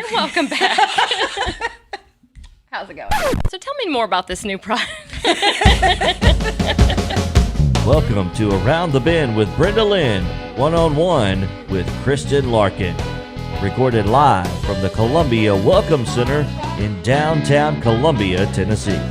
And welcome back. How's it going? So tell me more about this new project. Welcome to Around the Bend with Brenda Lynn, one-on-one with Kristin Larkin. Recorded live from the Columbia Welcome Center in downtown Columbia, Tennessee.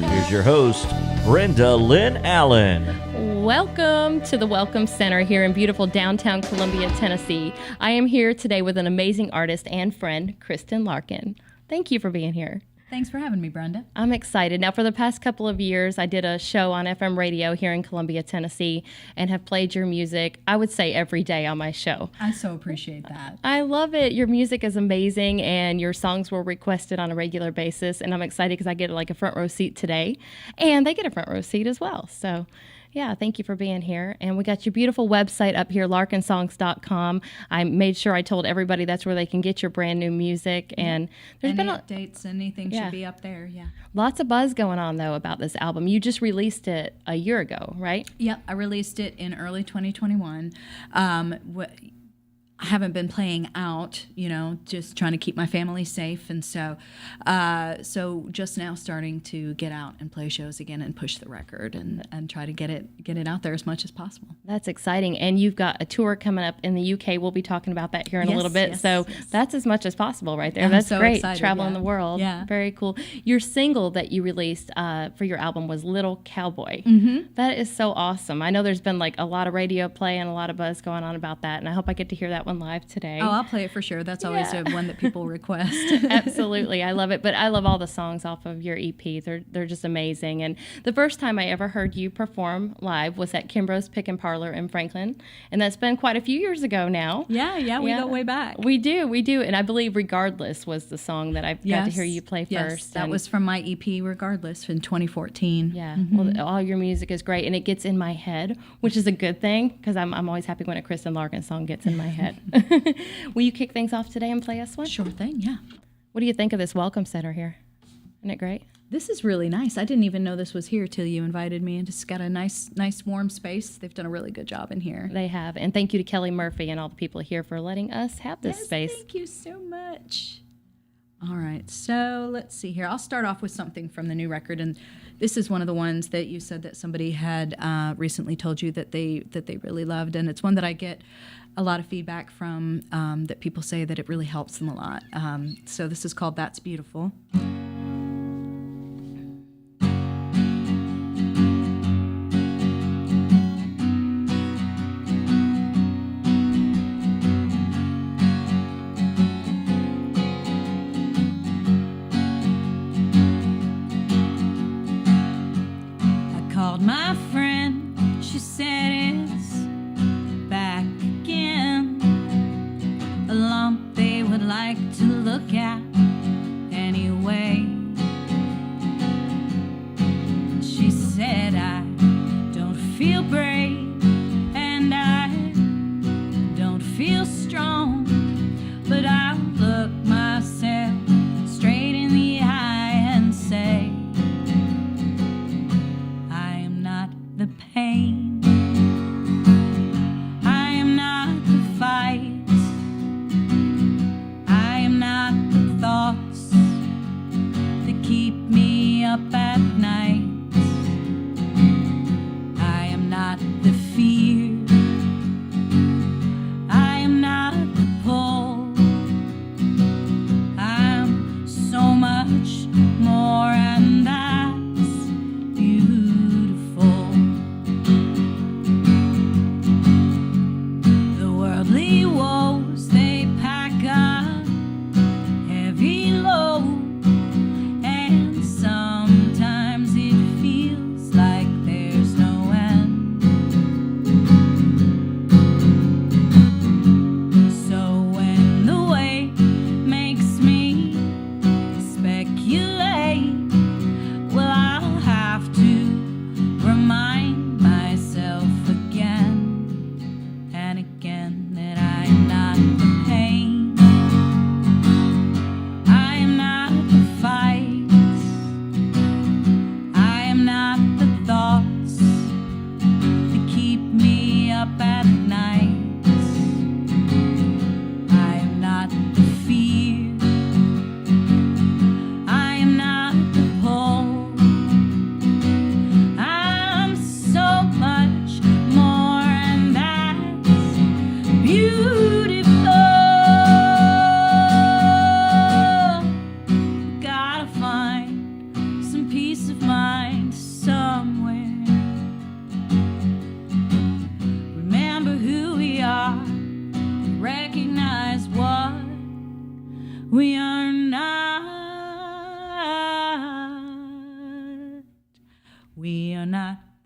Here's your host, Brenda Lynn Allen. Welcome to the Welcome Center here in beautiful downtown Columbia, Tennessee. I am here today with an amazing artist and friend, Kristin Larkin. Thank you for being here. Thanks for having me, Brenda. I'm excited. Now, for the past couple of years, I did a show on FM radio here in Columbia, Tennessee, and have played your music, I would say, every day on my show. I so appreciate that. I love it. Your music is amazing, and your songs were requested on a regular basis, and I'm excited because I get like a front row seat today, and they get a front row seat as well. So, yeah, thank you for being here. And we got your beautiful website up here, larkinsongs.com. I made sure I told everybody that's where they can get your brand new music. And there's Any been updates, anything should be up there, yeah. Lots of buzz going on, though, about this album. You just released it a year ago, right? Yep, I released it in early 2021. I haven't been playing out, just trying to keep my family safe. And so just now starting to get out and play shows again and push the record and try to get it out there as much as possible. That's exciting. And you've got a tour coming up in the UK. We'll be talking about that here in a little bit. Yes. That's as much as possible right there. I'm That's so great. Excited, traveling the world. Yeah. Very cool. Your single that you released for your album was Little Cowboy. Mm-hmm. That is so awesome. I know there's been like a lot of radio play and a lot of buzz going on about that. And I hope I get to hear that one live today. Oh, I'll play it for sure. That's always one that people request. Absolutely. I love it. But I love all the songs off of your EP. They're just amazing. And the first time I ever heard you perform live was at Kimbrough's Pick and Parlor in Franklin. And that's been quite a few years ago now. Yeah, we go way back. We do. And I believe Regardless was the song that I got to hear you play first. That was from my EP Regardless in 2014. Yeah. Mm-hmm. Well, all your music is great. And it gets in my head, which is a good thing because I'm always happy when a Kristin Larkin song gets in my head. Will you kick things off today and play us one? Sure thing, yeah. What do you think of this welcome center here? Isn't it great? This is really nice. I didn't even know this was here till you invited me, and it's got a nice warm space. They've done a really good job in here. They have. And thank you to Kelly Murphy and all the people here for letting us have this space. Thank you so much. All right, so let's see here. I'll start off with something from the new record, and this is one of the ones that you said that somebody had recently told you that they really loved, and it's one that I get a lot of feedback from that people say that it really helps them a lot. So this is called That's Beautiful. I called my friend, she said it's back again. A lump they would like to look at anyway. She said I don't feel brave and I don't feel strong, but I'll look myself straight in the eye and say I am not the pain, I am not the fight, I am not the thoughts that keep me up at night, I am not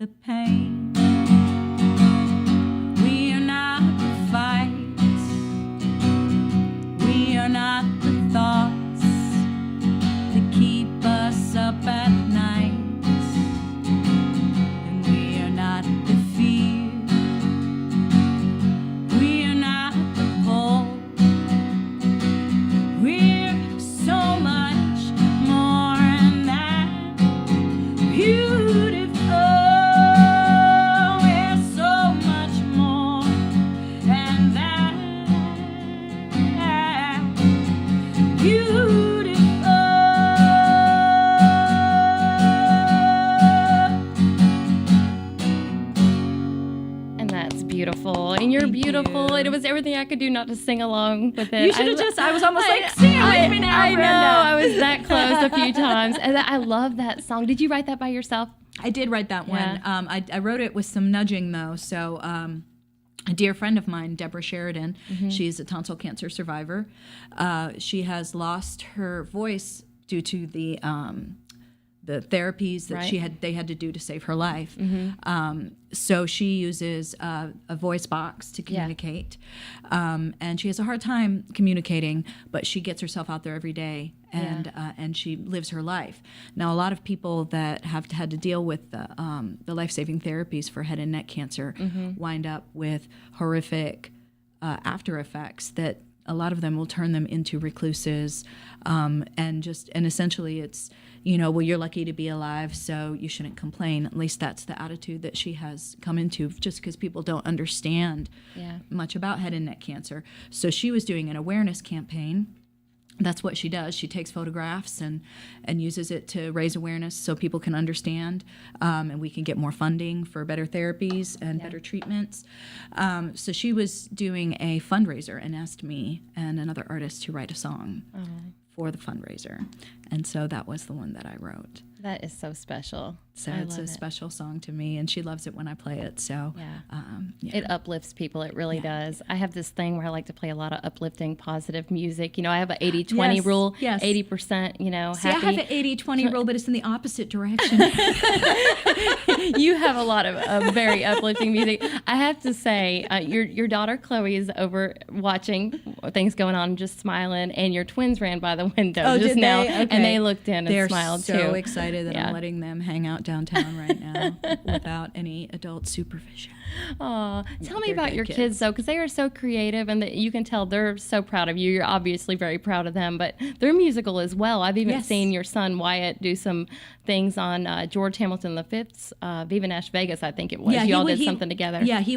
the pain. We are not the fights. We are not the thoughts that keep us up at night. And we are not the fear. We are not the pull. We're so much more than that. Beautiful. We're so much more than that. Beautiful. And that's beautiful. And you're Thank beautiful. you. And it was everything I could do not to sing along with it. You should have just, I was almost like, sing it with me now, I know. Brenda. I was that close a few times. And I love that song. Did you write that by yourself? I did write that one. Yeah. I wrote it with some nudging, though. So a dear friend of mine, Deborah Sheridan, she's a tonsil cancer survivor. She has lost her voice due to the therapies that Right. they had to do to save her life. So she uses a voice box to communicate, and she has a hard time communicating, but she gets herself out there every day, and she lives her life. Now, a lot of people that have had to deal with the life-saving therapies for head and neck cancer wind up with horrific after effects that a lot of them will turn them into recluses, and essentially it's, well, you're lucky to be alive, so you shouldn't complain. At least that's the attitude that she has come into, just because people don't understand much about head and neck cancer. So she was doing an awareness campaign. That's what she does. She takes photographs and uses it to raise awareness so people can understand, and we can get more funding for better therapies and better treatments. So she was doing a fundraiser and asked me and another artist to write a song for the fundraiser. And so that was the one that I wrote. That is so special. So I it's a love it. special song to me, and she loves it when I play it. So It uplifts people. It really does. I have this thing where I like to play a lot of uplifting, positive music. I have an 80-20 Yes, rule. yes. 80%, See, happy. I have an 80-20 rule, but it's in the opposite direction. You have a lot of very uplifting music. I have to say, your daughter Chloe is over watching things going on, just smiling, and your twins ran by the window just did they? now, Okay. and they looked in and They're smiled so too. excited that I'm letting them hang out downtown right now without any adult supervision. Aw, tell me they're about good your kids though, because they are so creative, and that you can tell they're so proud of you. You're obviously very proud of them, but they're musical as well. I've even Yes. seen your son Wyatt do some things on George Hamilton V's Viva Nash Vegas, I think it was. You all did something together. Yeah, he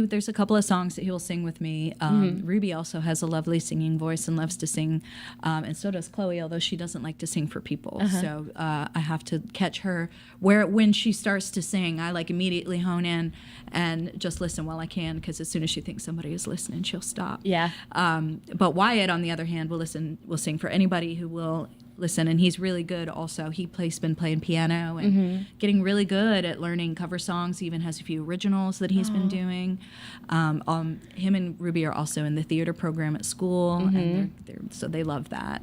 there's a couple of songs that he will sing with me. Ruby also has a lovely singing voice and loves to sing, and so does Chloe, although she doesn't like to sing for people. So I have to catch her when she starts to sing. I immediately hone in and just listen while I can, because as soon as she thinks somebody is listening, she'll stop. Yeah. But Wyatt, on the other hand, will sing for anybody who will listen, and he's really good also. Been playing piano and getting really good at learning cover songs. He even has a few originals that he's been doing. Him and Ruby are also in the theater program at school, and so they love that.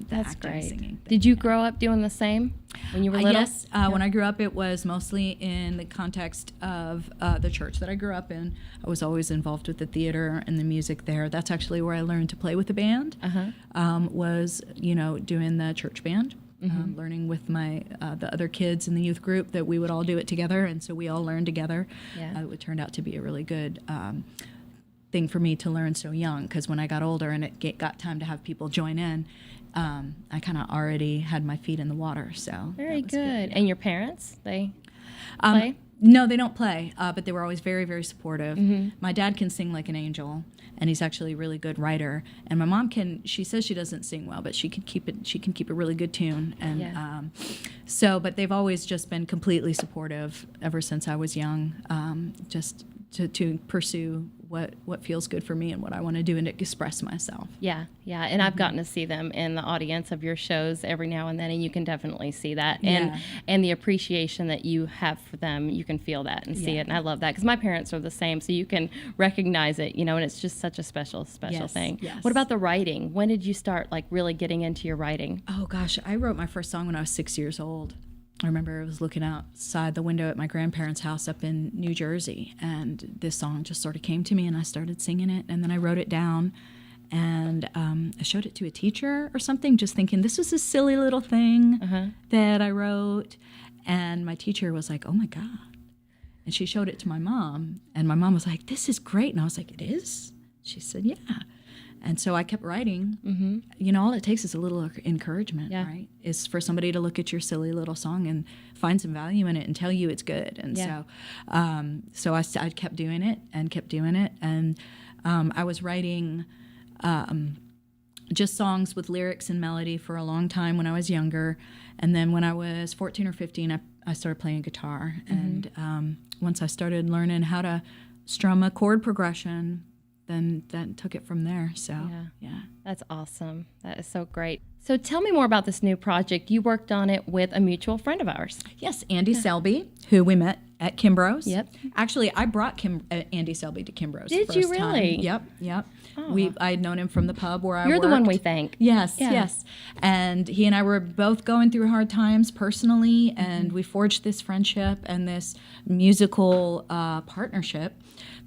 That's acting, great. singing thing. Did you grow up doing the same when you were little? Yes. When I grew up, it was mostly in the context of the church that I grew up in. I was always involved with the theater and the music there. That's actually where I learned to play with the band. Was doing the church band. Learning with the other kids in the youth group that we would all do it together, and so we all learned together. Yeah. It turned out to be a really good thing for me to learn so young, because when I got older and it got time to have people join in, I kind of already had my feet in the water. So Very that was good. And your parents, they Um, play? No, they don't play, but they were always very, very supportive. My dad can sing like an angel, and he's actually a really good writer. And my mom she says she doesn't sing well, but she can keep a really good tune. And but they've always just been completely supportive ever since I was young, just to pursue what feels good for me and what I want to do and to express myself. Yeah. And I've gotten to see them in the audience of your shows every now and then, and you can definitely see that. And the appreciation that you have for them, you can feel that and see it. And I love that, because my parents are the same, so you can recognize it, and it's just such a special thing. Yes. What about the writing? When did you start really getting into your writing? Oh gosh, I wrote my first song when I was 6 years old. I remember I was looking outside the window at my grandparents' house up in New Jersey, and this song just sort of came to me, and I started singing it, and then I wrote it down, and I showed it to a teacher or something, just thinking this was a silly little thing that I wrote, and my teacher was like, "Oh my God." And she showed it to my mom, and my mom was like, "This is great." And I was like, "It is?" She said, "Yeah." And so I kept writing. You know, all it takes is a little encouragement, right? Is for somebody to look at your silly little song and find some value in it and tell you it's good. And so I kept doing it and kept doing it. And I was writing just songs with lyrics and melody for a long time when I was younger. And then when I was 14 or 15, I started playing guitar. And once I started learning how to strum a chord progression, then that took it from there. So, yeah. That's awesome. That is so great. So tell me more about this new project. You worked on it with a mutual friend of ours. Yes, Andy Selby, who we met at Kimbrough's. Yep. Actually, I brought Andy Selby to Kimbrough's. Did you really? Time. Yep. Oh. I had known him from the pub where I worked. You're the one we thank. Yes. And he and I were both going through hard times personally, and we forged this friendship and this musical partnership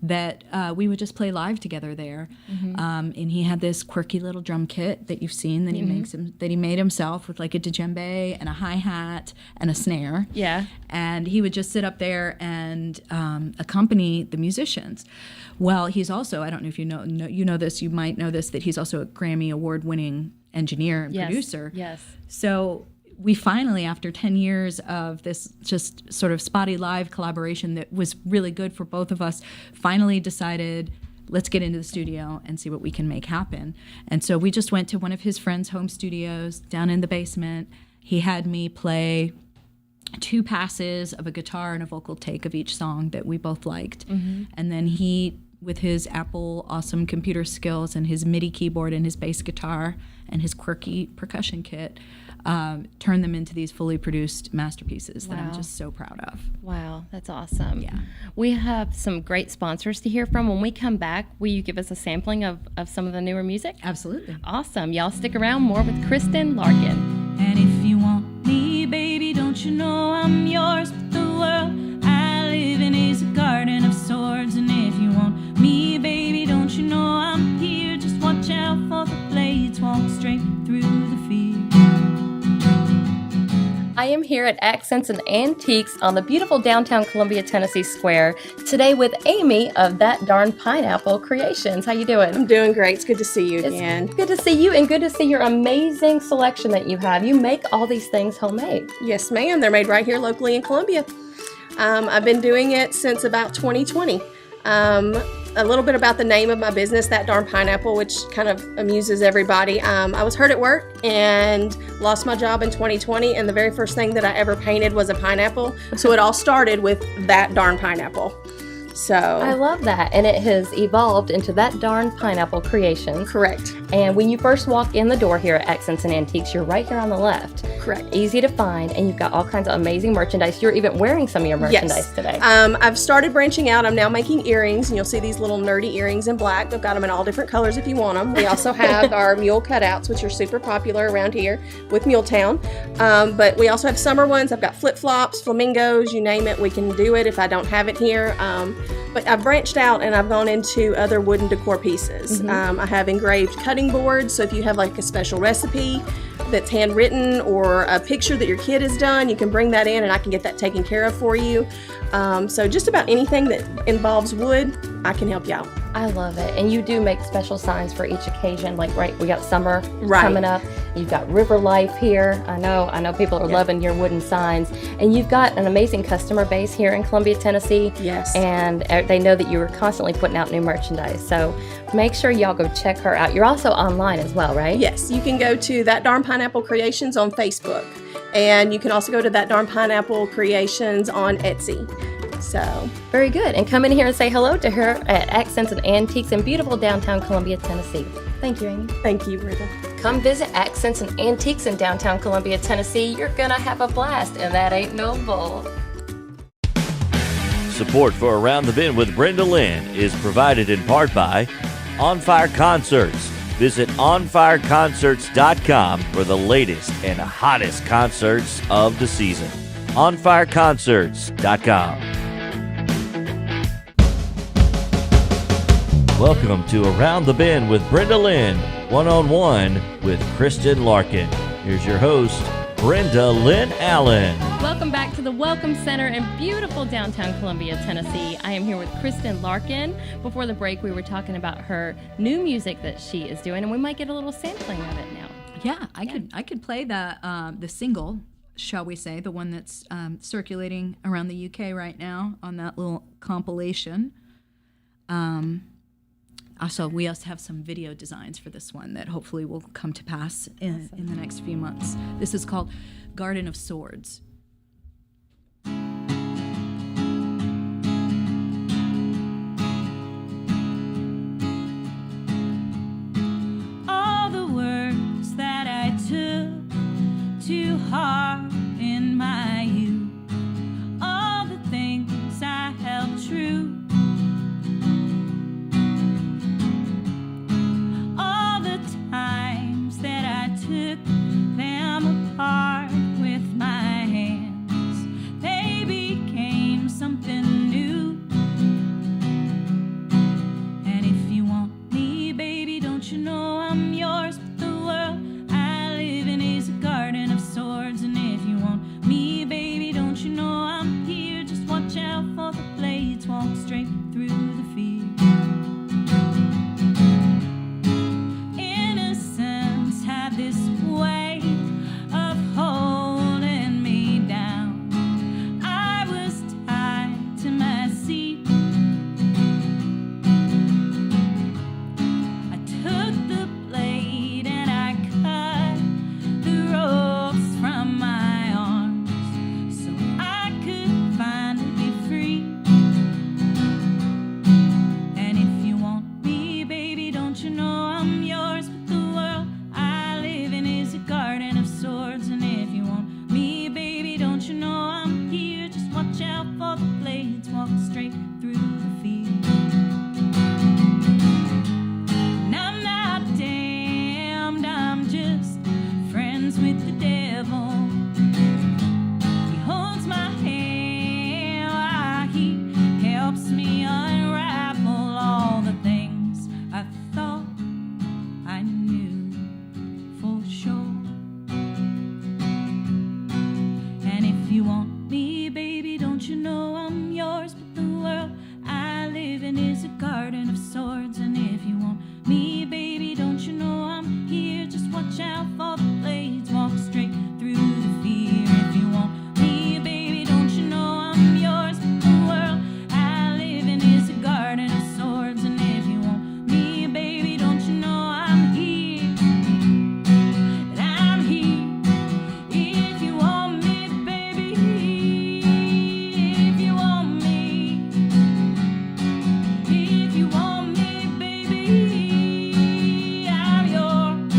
that we would just play live together there. And he had this quirky little drum kit that you've seen that he made himself with like a djembe and a hi-hat and a snare. Yeah. And he would just sit up there and accompany the musicians. Well, he's also, I don't know if you know this, you might know this, that he's also a Grammy award-winning engineer and producer. Yes. So we finally, after 10 years of this just sort of spotty live collaboration that was really good for both of us, finally decided, let's get into the studio and see what we can make happen. And so we just went to one of his friends' home studios down in the basement. He had me play 2 passes of a guitar and a vocal take of each song that we both liked. And then he, with his Apple awesome computer skills and his MIDI keyboard and his bass guitar and his quirky percussion kit, turn them into these fully produced masterpieces that I'm just so proud of. Wow, that's awesome. Yeah. We have some great sponsors to hear from. When we come back, will you give us a sampling of some of the newer music? Absolutely. Awesome. Y'all stick around. More with Kristin Larkin. And if you want me, baby, don't you know I'm yours? But the world I live in is a garden of swords. And if you want me, baby, don't you know I'm here? Just watch out for the blades, walk straight through the field. I am here at Accents and Antiques on the beautiful downtown Columbia, Tennessee Square today with Amy of That Darn Pineapple Creations. How you doing? I'm doing great. It's good to see you again. It's good to see you and good to see your amazing selection that you have. You make all these things homemade. Yes, ma'am. They're made right here locally in Columbia. I've been doing it since about 2020. A little bit about the name of my business, That Darn Pineapple, which kind of amuses everybody. I was hurt at work and lost my job in 2020, and the very first thing that I ever painted was a pineapple. So it all started with That Darn Pineapple. So I love that, and it has evolved into That Darn Pineapple Creations. Correct. And when you first walk in the door here at Accents and Antiques, you're right here on the left. Correct. Easy to find, and you've got all kinds of amazing merchandise. You're even wearing some of your merchandise today. I've started branching out. I'm now making earrings, and you'll see these little nerdy earrings in black. I've got them in all different colors if you want them. We also have our mule cutouts, which are super popular around here with Muletown. But we also have summer ones. I've got flip-flops, flamingos, you name it. We can do it if I don't have it here. But I've branched out and I've gone into other wooden decor pieces. I have engraved cutting boards, so if you have like a special recipe that's handwritten or a picture that your kid has done, you can bring that in and I can get that taken care of for you. So just about anything that involves wood, I can help you out. I love it. And you do make special signs for each occasion. Like, we got summer coming up. You've got river life here. I know people are loving your wooden signs. And you've got an amazing customer base here in Columbia, Tennessee. Yes. And they know that you are constantly putting out new merchandise. So make sure y'all go check her out. You're also online as well, right? Yes. You can go to That Darn Pineapple Creations on Facebook. And you can also go to That Darn Pineapple Creations on Etsy. So very good. And come in here and say hello to her at Accents and Antiques in beautiful downtown Columbia, Tennessee. Thank you, Amy. Thank you, Brenda. Come visit Accents and Antiques in downtown Columbia, Tennessee. You're going to have a blast, and that ain't no bull. Support for Around the Bend with Brenda Lynn is provided in part by On Fire Concerts. Visit onfireconcerts.com for the latest and hottest concerts of the season. onfireconcerts.com. Welcome to Around the Bend with Brenda Lynn, one-on-one with Kristin Larkin. Here's your host, Brenda Lynn Allen. Welcome back to the Welcome Center in beautiful downtown Columbia, Tennessee. I am here with Kristin Larkin. Before the break, we were talking about her new music that she is doing, and we might get a little sampling of it now. Yeah, I could play the single, shall we say, the one that's circulating around the UK right now on that little compilation. Also, we also have some video designs for this one that hopefully will come to pass in the next few months. This is called Garden of Swords. All the words that I took to heart in my youth, all the things I held true, all the times that I took them apart with my hands, they became something new. And if you want me, baby, don't you know I'm yours? But the world I live in is a garden of swords. And if you want me, baby, don't you know I'm here? Just watch out for the blades, walk straight through the field. Innocence had this way of holding me down. I was tied to my seat. I took the blade and I cut the ropes from my arms so I could finally be free. And if you want me, baby, don't you know I'm yours? But the world I live in is a garden of swords. And if you want me, baby, don't you know I'm here? Just watch out for the blades, walk straight through the field. And I'm not damned, I'm just friends with the devil. He holds my hand while he helps me unravel all the things I thought I knew for sure. And if you want me, baby, don't you know I'm yours? But the world I live in is a garden of swords. And if you want me, baby, don't you know I'm here? Just watch out for the blades, walk straight through the fear. If you want me, baby, don't you know I'm yours? But the world I live in is a garden of swords. And if you want me, baby, don't you know I'm here? And I'm here. If you want me, baby, if you want me, if you want me, baby, I'm yours,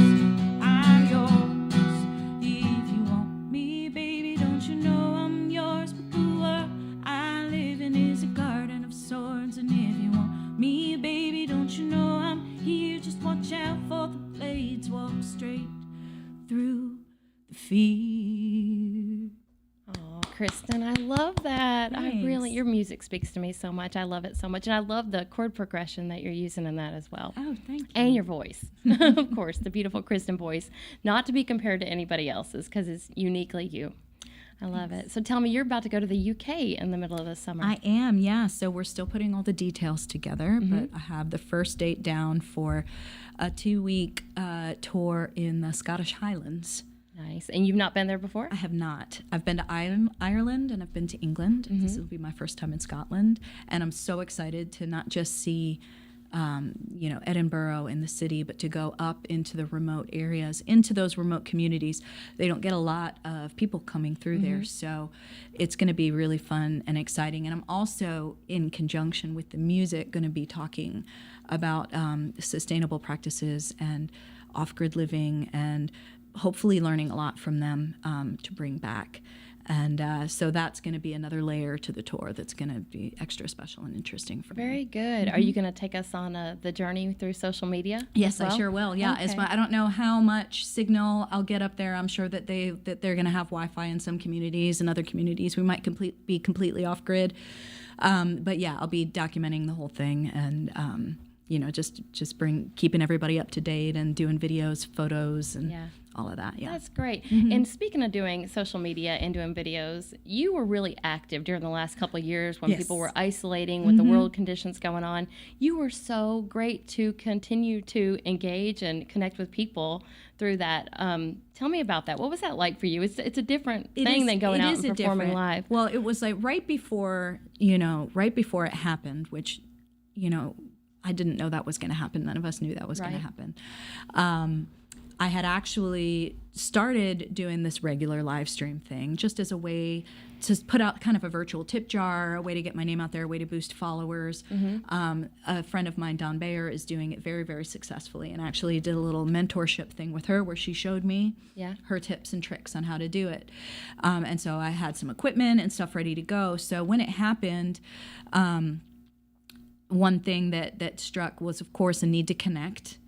I'm yours. If you want me, baby, don't you know I'm yours? But the world I live in is a garden of swords. And if you want me, baby, don't you know I'm here? Just watch out for the blades, walk straight through the fear. Oh, Kristin, I love that. Thanks. Your music speaks to me so much. I love it so much. And I love the chord progression that you're using in that as well. Oh, thank you. And your voice, of course, the beautiful Kristin voice, not to be compared to anybody else's because it's uniquely you. I love it. So tell me, you're about to go to the UK in the middle of the summer. I am, yeah. So we're still putting all the details together, but I have the first date down for a 2-week tour in the Scottish Highlands. Nice. And you've not been there before? I have not. I've been to Ireland and I've been to England. This will be my first time in Scotland. And I'm so excited to not just see, Edinburgh in the city, but to go up into the remote areas, into those remote communities. They don't get a lot of people coming through there. So it's going to be really fun and exciting. And I'm also, in conjunction with the music, going to be talking about sustainable practices and off-grid living and hopefully learning a lot from them to bring back. And so that's going to be another layer to the tour that's going to be extra special and interesting for me. Very good. Are you going to take us on the journey through social media? Yes, as well? I sure will. Yeah, Okay. I don't know how much signal I'll get up there. I'm sure that they're going to have Wi-Fi in some communities, and other communities we might be completely off grid. But yeah, I'll be documenting the whole thing, and just keeping everybody up to date and doing videos, photos, and all of that. Yeah, That's great. And speaking of doing social media and doing videos, you were really active during the last couple of years when Yes. people were isolating with the world conditions going on. You were so great to continue to engage and connect with people through that. Tell me about that. What was that like for you? It's a different thing than going out and performing live. Well, it was like right before it happened, which, I didn't know that was going to happen. None of us knew that was going to happen. I had actually started doing this regular live stream thing just as a way to put out kind of a virtual tip jar, a way to get my name out there, a way to boost followers. A friend of mine, Don Bayer, is doing it very, very successfully, and actually did a little mentorship thing with her where she showed me her tips and tricks on how to do it. And so I had some equipment and stuff ready to go. So when it happened, one thing that struck was, of course, a need to connect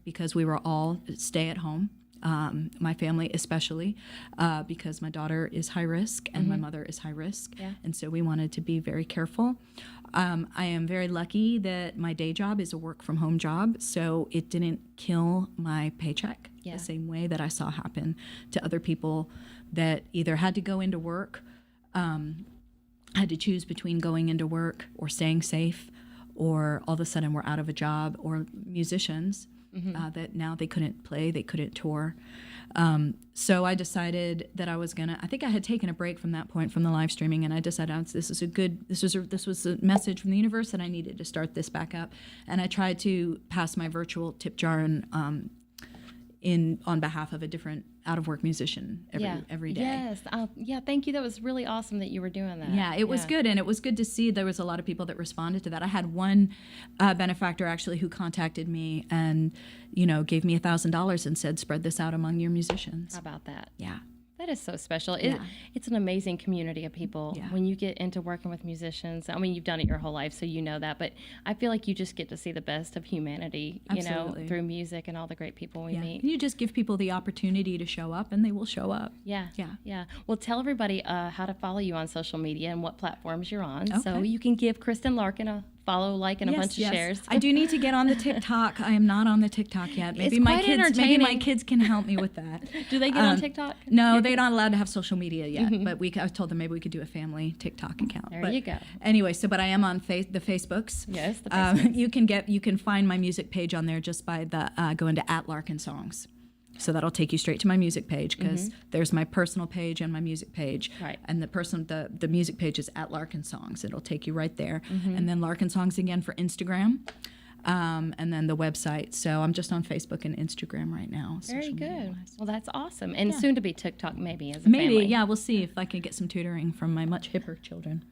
because we were all stay at home. My family especially, because my daughter is high risk and my mother is high risk. And so we wanted to be very careful. I am very lucky that my day job is a work from home job, so it didn't kill my paycheck the same way that I saw happen to other people that either had to go into work, had to choose between going into work or staying safe, or all of a sudden we're out of a job, or musicians that now they couldn't play, they couldn't tour. So I decided that I was I think I had taken a break from that point from the live streaming, and I decided this was a message from the universe that I needed to start this back up. And I tried to pass my virtual tip jar on behalf of a different out-of-work musician every day. Yes. Thank you. That was really awesome that you were doing that. Yeah, it was good, and it was good to see there was a lot of people that responded to that. I had one benefactor actually who contacted me and, gave me $1,000 and said, spread this out among your musicians. How about that? Yeah. That is so special. Yeah. It's an amazing community of people. Yeah. When you get into working with musicians, I mean, you've done it your whole life, so you know that, but I feel like you just get to see the best of humanity, Absolutely. through music and all the great people we meet. And you just give people the opportunity to show up, and they will show up. Yeah. Yeah. Yeah. Well, tell everybody how to follow you on social media and what platforms you're on. So Okay. you can give Kristin Larkin a follow, like, and a bunch of shares. I do need to get on the TikTok. I am not on the TikTok yet. Maybe It's my quite kids. Maybe entertaining. my kids can help me with that. Do they get on TikTok? No, they're not allowed to have social media yet. But I told them maybe we could do a family TikTok account. There you go. Anyway, but I am on the Facebooks. Yes, the Facebooks. You can find my music page on there just by going to @Larkin Songs. So that'll take you straight to my music page, because there's my personal page and my music page. Right. And the music page is @Larkin Songs. It'll take you right there. And then Larkin Songs again for Instagram. And then the website. So I'm just on Facebook and Instagram right now. Very social good. media-wise. Well, that's awesome. And soon to be TikTok, maybe, as a Maybe, family. yeah, we'll see if I can get some tutoring from my much hipper children.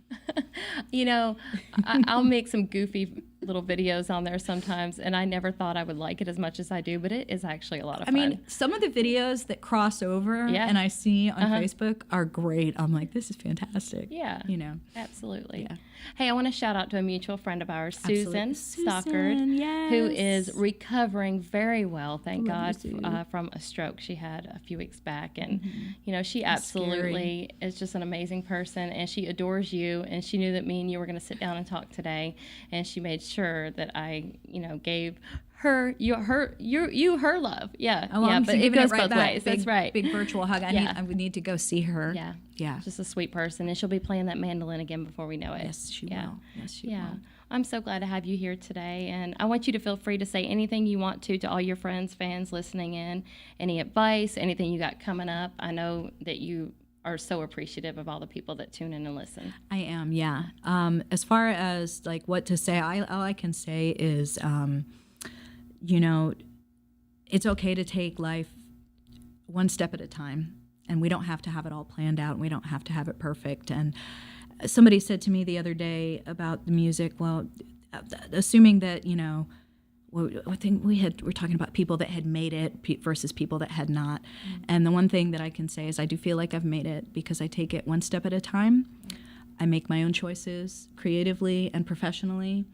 I'll make some goofy little videos on there sometimes, and I never thought I would like it as much as I do, but it is actually a lot of fun. I mean, some of the videos that cross over and I see on Facebook are great. I'm like, this is fantastic. Yeah. Absolutely. Yeah. Hey, I want to shout out to a mutual friend of ours, Susan Absolutely. Stockard, Susan, yes. who is recovering very well, thank Love God, you, Sue. from a stroke she had a few weeks back. And, she That's absolutely is just an amazing person, and she adores you, and she knew that me and you were going to sit down and talk today, and she made sure that I, gave her her love. Yeah. Oh, well, yeah, I'm but it giving goes right both back. ways. That's right. Big virtual hug. I would need to go see her. Yeah. Yeah. Just a sweet person, and she'll be playing that mandolin again before we know it. Yes, she Yeah. will. Yes, she Yeah. will. I'm so glad to have you here today, and I want you to feel free to say anything you want to all your friends, fans listening in, any advice, anything you got coming up. I know that you are so appreciative of all the people that tune in and listen. I am, yeah. As far as like what to say, all I can say is, it's okay to take life one step at a time, and we don't have to have it all planned out, and we don't have to have it perfect. And somebody said to me the other day about the music, well, assuming that, I think we're talking about people that had made it versus people that had not. And the one thing that I can say is I do feel like I've made it because I take it one step at a time. I make my own choices creatively and professionally,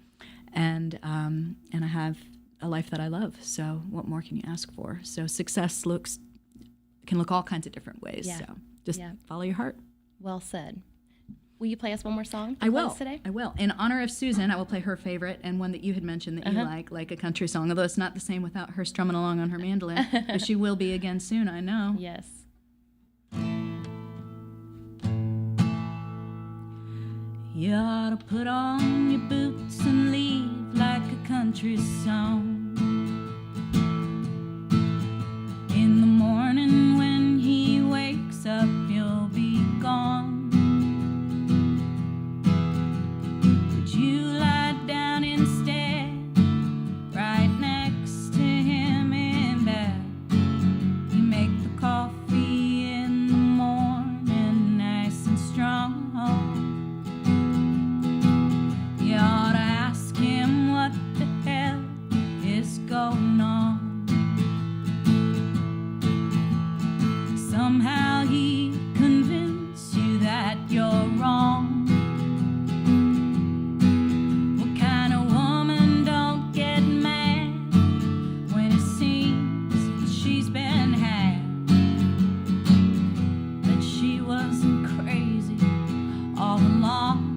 and I have a life that I love. So what more can you ask for? So success can look all kinds of different ways. Yeah. So just follow your heart. Well said. Will you play us one more song? I will. Today? I will. In honor of Susan, I will play her favorite and one that you had mentioned that you like a country song, although it's not the same without her strumming along on her mandolin. But she will be again soon, I know. Yes. You ought to put on your boots and leave like a country song. In the morning when he wakes up, you'll be gone. Would you lie down instead, right next to him in bed? You make the coffee in the morning nice and strong. You ought to ask him what the hell is going on. Somehow he convinced you that you're wrong. What kind of woman don't get mad when it seems that she's been had? That she wasn't crazy all along.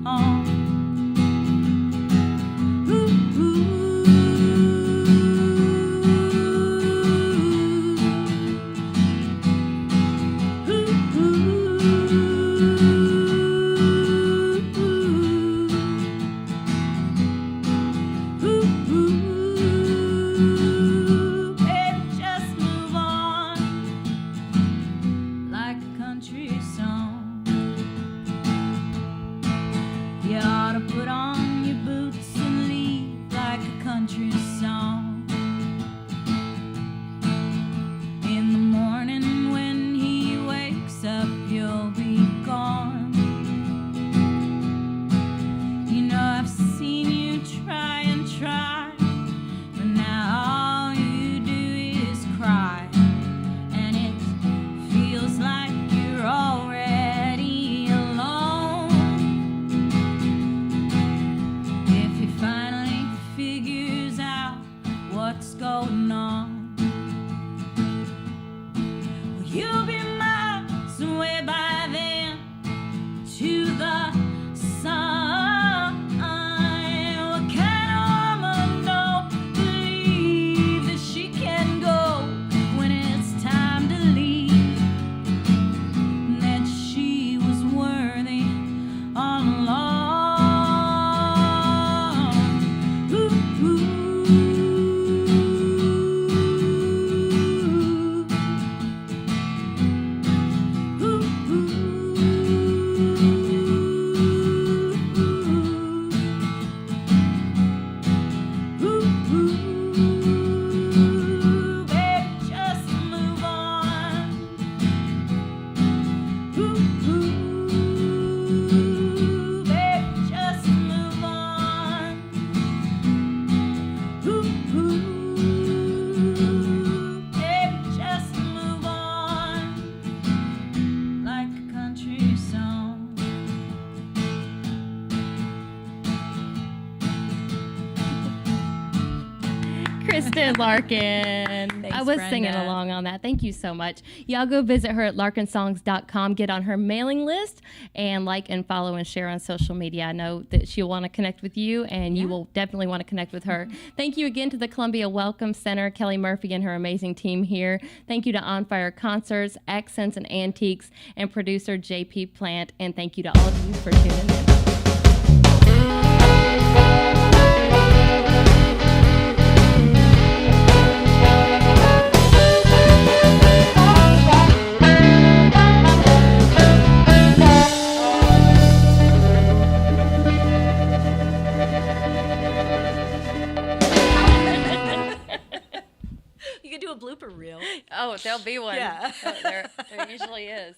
Kristin Larkin. Thanks, I was Brenda. singing along on that. Thank you so much. Y'all go visit her at larkinsongs.com, get on her mailing list, and like and follow and share on social media. I know that she'll want to connect with you, and you will definitely want to connect with her. Thank you again to the Columbia Welcome Center, Kelly Murphy and her amazing team here. Thank you to On Fire Concerts, Accents and Antiques, and producer JP Plant. And thank you to all of you for tuning in. You could do a blooper reel. Oh, there'll be one. Yeah. There usually is.